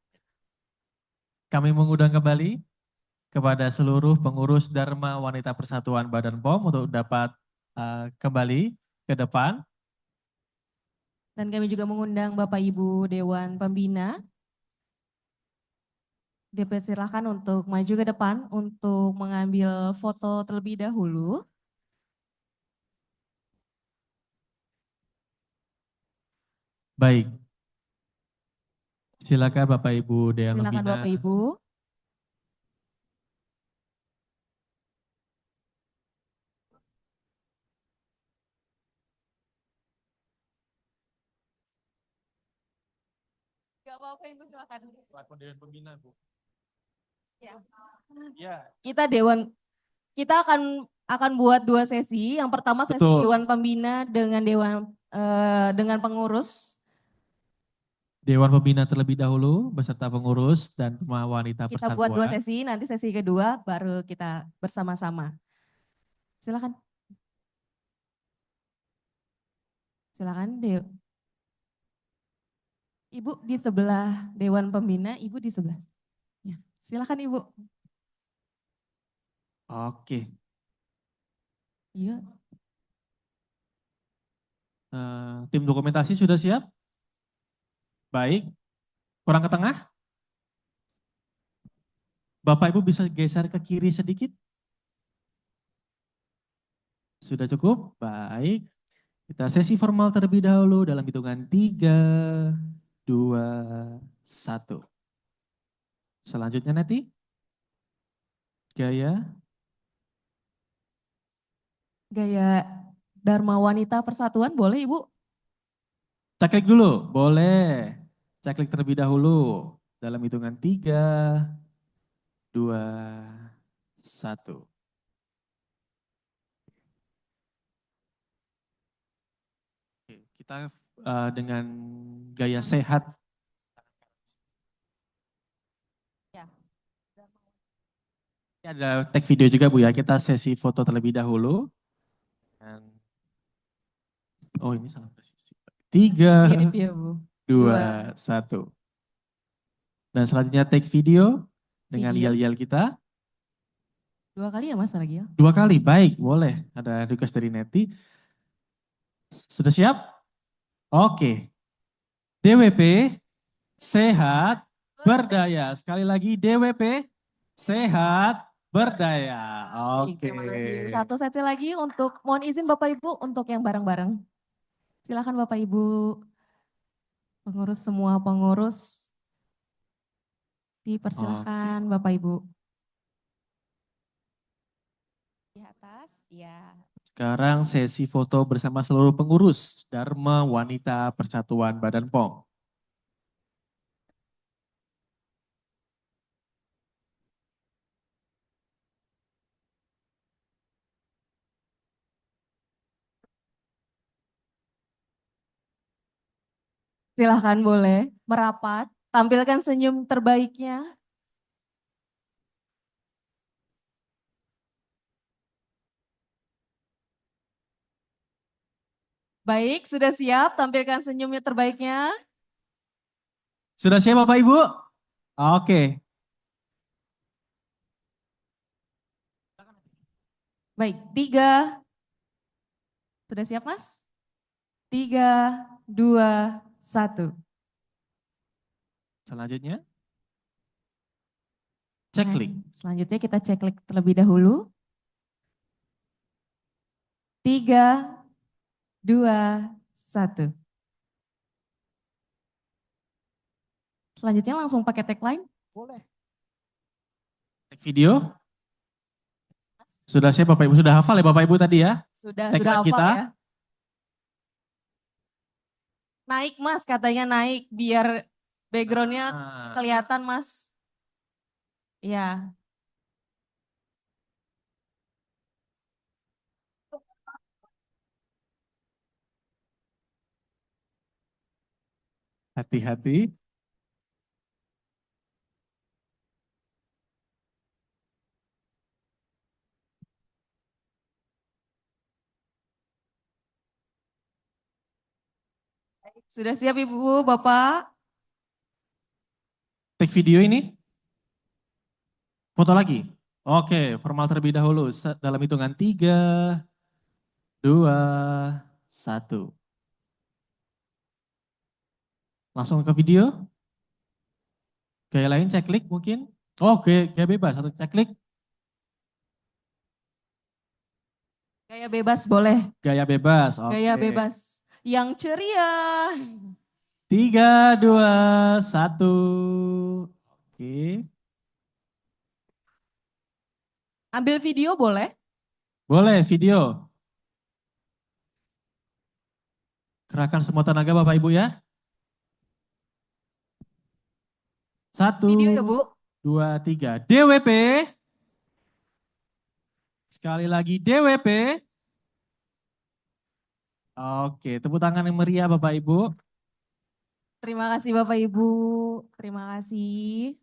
Kami mengundang kembali kepada seluruh pengurus Dharma Wanita Persatuan Badan POM untuk dapat kembali ke depan. Dan kami juga mengundang Bapak Ibu Dewan Pembina. Dipersilahkan untuk maju ke depan untuk mengambil foto terlebih dahulu. Baik. Silakan Bapak Ibu Dewan Silakan Pembina. Bapak Ibu. Gak apa-apa Ibu, silakan. Selaku Dewan Pembina, Bu. Ya. Ya, Kita akan buat 2 sesi. Yang pertama sesi betul. Dewan Pembina dengan pengurus. Dewan Pembina terlebih dahulu beserta pengurus dan wanita Kita buat 2 persatuan. sesi, nanti sesi kedua baru kita bersama-sama. Silakan. Silakan Ibu di sebelah Dewan Pembina, Ibu di sebelah. Ya. Silakan Ibu. Oke. Iya. Tim dokumentasi sudah siap? Baik. Kurang ke tengah? Bapak Ibu bisa geser ke kiri sedikit? Sudah cukup? Baik. Kita sesi formal terlebih dahulu dalam hitungan 3, 2, 1. Selanjutnya nanti gaya Dharma Wanita Persatuan boleh Ibu? ceklik dulu, boleh. Ceklik terlebih dahulu dalam hitungan 3, 2, 1. Oke, kita dengan gaya sehat. Ya. Ini ada tag video juga Bu ya, kita sesi foto terlebih dahulu. Oh ini salah posisi. 3, Mirip ya Bu. 2, 1. Dan selanjutnya take video dengan Video. yel-yel kita. 2 kali ya Mas lagi ya? 2 kali, baik boleh. Ada request dari Neti. Sudah siap? Oke. DWP, sehat, berdaya. Sekali lagi DWP, sehat, berdaya. Baik, Oke. terima kasih. Satu sesi lagi untuk mohon izin Bapak Ibu untuk yang bareng-bareng. Silakan Bapak Ibu semua pengurus dipersilahkan Bapak Ibu. Di atas, ya. Sekarang sesi foto bersama seluruh pengurus Dharma Wanita Persatuan Badan POM. Silahkan boleh merapat, tampilkan senyum terbaiknya. Baik, sudah siap, tampilkan senyumnya terbaiknya. Sudah siap Bapak Ibu? Oke. Baik, 3. Sudah siap Mas? 3, 2, 1. Selanjutnya. Ceklik. Selanjutnya kita ceklik terlebih dahulu. 3, 2, 1. Selanjutnya langsung pakai tagline? Boleh. Tag video. Sudah siap Bapak Ibu, sudah hafal ya Bapak Ibu tadi ya? Sudah Tagline hafal kita. ya. Naik Mas, katanya naik biar backgroundnya kelihatan Mas. Iya. Hati-hati. Sudah siap Ibu, Bapak? Take video ini. Foto lagi. Oke, formal terlebih dahulu. Dalam hitungan 3, 2, 1. Langsung ke video. Gaya lain ceklik mungkin. Oh, gaya bebas atau ceklik. Gaya bebas boleh. Gaya bebas. Oke. Gaya bebas. Yang ceria. 3, 2, 1. Oke. Ambil video boleh? Boleh video. Kerahkan semua tenaga Bapak Ibu ya. 1, Video ya Bu. 2, 3. DWP. Sekali lagi DWP. Oke, tepuk tangan yang meriah Bapak Ibu. Terima kasih Bapak Ibu. Terima kasih.